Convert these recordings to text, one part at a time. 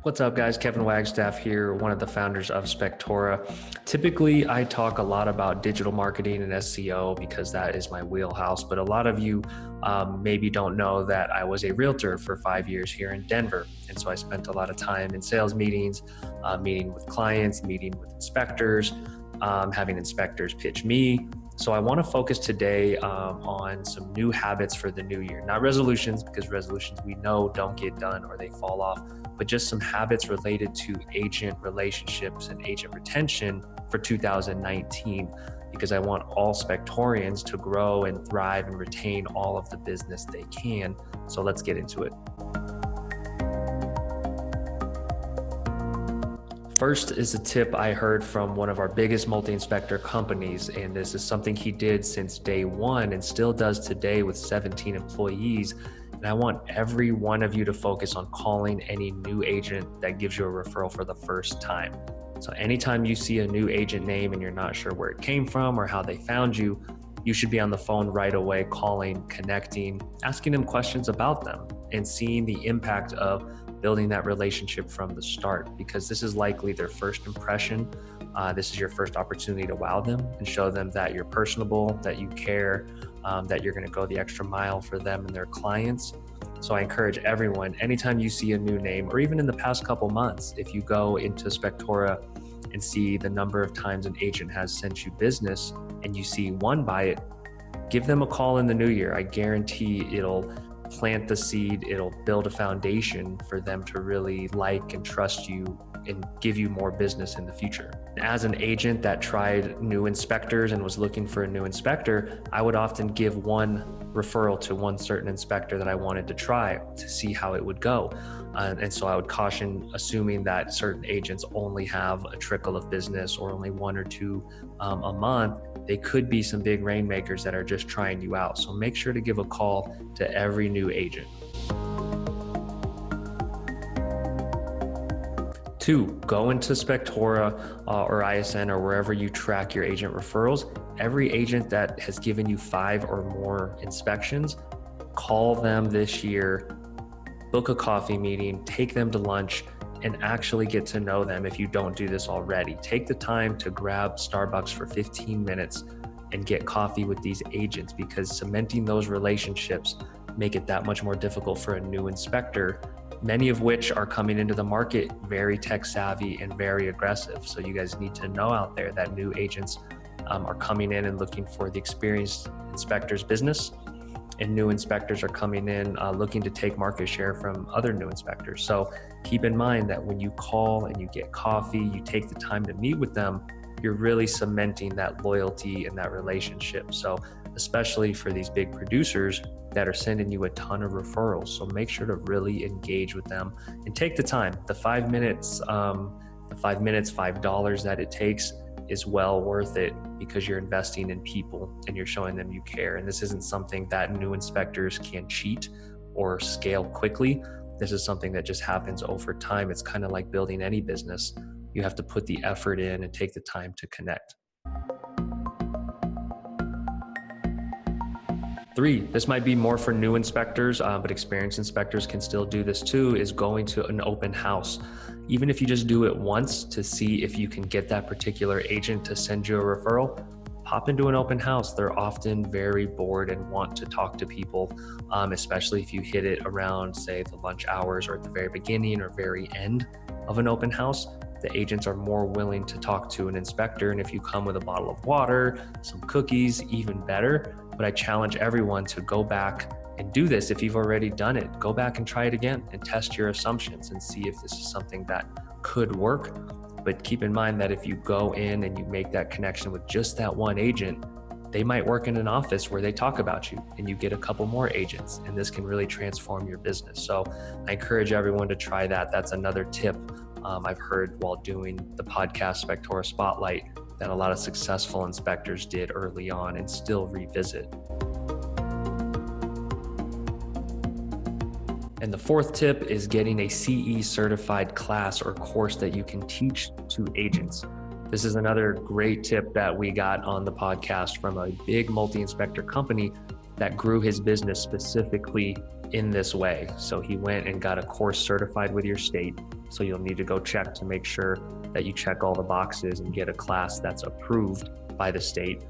What's up, guys? Kevin Wagstaff here, one of the founders of Spectora. Typically, I talk a lot about digital marketing and SEO because that is my wheelhouse, but a lot of you maybe don't know that I was a realtor for 5 years here in Denver. And so I spent a lot of time in sales meetings, meeting with clients, meeting with inspectors, having inspectors pitch me. So I want to focus today on some new habits for the new year, not resolutions, because resolutions we know don't get done or they fall off, but just some habits related to agent relationships and agent retention for 2019, because I want all Spectorians to grow and thrive and retain all of the business they can. So let's get into it. First is a tip I heard from one of our biggest multi-inspector companies, and this is something he did since day one and still does today with 17 employees. And I want every one of you to focus on calling any new agent that gives you a referral for the first time. So anytime you see a new agent name and you're not sure where it came from or how they found you, you should be on the phone right away, calling, connecting, asking them questions about them, and seeing the impact of building that relationship from the start, because this is likely their first impression. This is your first opportunity to wow them and show them that you're personable, that you care, that you're going to go the extra mile for them and their clients. So I encourage everyone, anytime you see a new name, or even in the past couple months, if you go into Spectora and see the number of times an agent has sent you business and you see one by it, give them a call in the new year. I guarantee it'll plant the seed, it'll build a foundation for them to really like and trust you and give you more business in the future. As an agent that tried new inspectors and was looking for a new inspector, I would often give one referral to one certain inspector that I wanted to try to see how it would go. And so I would caution assuming that certain agents only have a trickle of business or only one or two a month. They could be some big rainmakers that are just trying you out. So make sure to give a call to every new agent. 2, go into Spectora or ISN or wherever you track your agent referrals. Every agent that has given you 5 or more inspections, call them this year, book a coffee meeting, take them to lunch, and actually get to know them if you don't do this already. Take the time to grab Starbucks for 15 minutes and get coffee with these agents, because cementing those relationships make it that much more difficult for a new inspector, many of which are coming into the market very tech savvy and very aggressive. So you guys need to know out there that new agents are coming in and looking for the experienced inspector's business, and new inspectors are coming in looking to take market share from other new inspectors. So keep in mind that when you call and you get coffee, you take the time to meet with them, you're really cementing that loyalty and that relationship. So especially for these big producers that are sending you a ton of referrals. So make sure to really engage with them and take the time. The 5 minutes, $5 that it takes is well worth it, because you're investing in people and you're showing them you care. And this isn't something that new inspectors can cheat or scale quickly. This is something that just happens over time. It's kind of like building any business. You have to put the effort in and take the time to connect. 3, this might be more for new inspectors, but experienced inspectors can still do this too, is going to an open house. Even if you just do it once to see if you can get that particular agent to send you a referral, pop into an open house. They're often very bored and want to talk to people, especially if you hit it around, say, the lunch hours or at the very beginning or very end of an open house. The agents are more willing to talk to an inspector. And if you come with a bottle of water, some cookies, even better. But I challenge everyone to go back and do this. If you've already done it, go back and try it again and test your assumptions and see if this is something that could work. But keep in mind that if you go in and you make that connection with just that one agent, they might work in an office where they talk about you and you get a couple more agents, and this can really transform your business. So I encourage everyone to try that. That's another tip I've heard while doing the podcast Spectora Spotlight that a lot of successful inspectors did early on and still revisit. And the 4th tip is getting a CE certified class or course that you can teach to agents. This is another great tip that we got on the podcast from a big multi-inspector company that grew his business specifically in this way. So he went and got a course certified with your state. So you'll need to go check to make sure that you check all the boxes and get a class that's approved by the state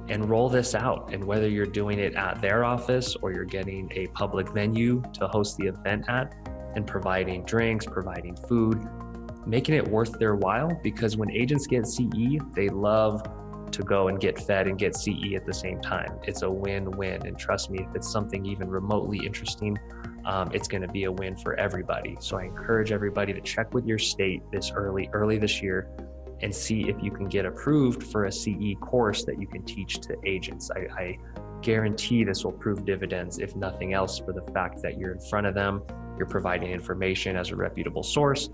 and roll this out. And whether you're doing it at their office or you're getting a public venue to host the event at and providing drinks, providing food, making it worth their while, because when agents get CE, they love to go and get fed and get CE at the same time. It's a win-win. And trust me, if it's something even remotely interesting, it's going to be a win for everybody. So I encourage everybody to check with your state this early this year and see if you can get approved for a CE course that you can teach to agents. I guarantee this will prove dividends, if nothing else, for the fact that you're in front of them, you're providing information as a reputable source,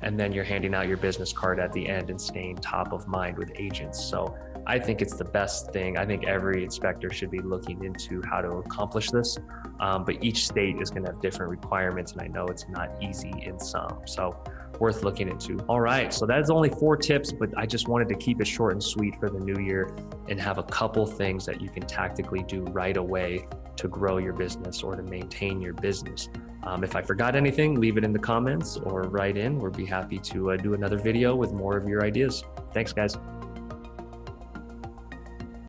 and then you're handing out your business card at the end and staying top of mind with agents. So I think it's the best thing. I think every inspector should be looking into how to accomplish this, but each state is going to have different requirements, and I know it's not easy in some. So worth looking into. All right, so that's only 4 tips, but I just wanted to keep it short and sweet for the new year and have a couple things that you can tactically do right away to grow your business or to maintain your business. If I forgot anything, leave it in the comments or write in. We'll be happy to do another video with more of your ideas. Thanks, guys.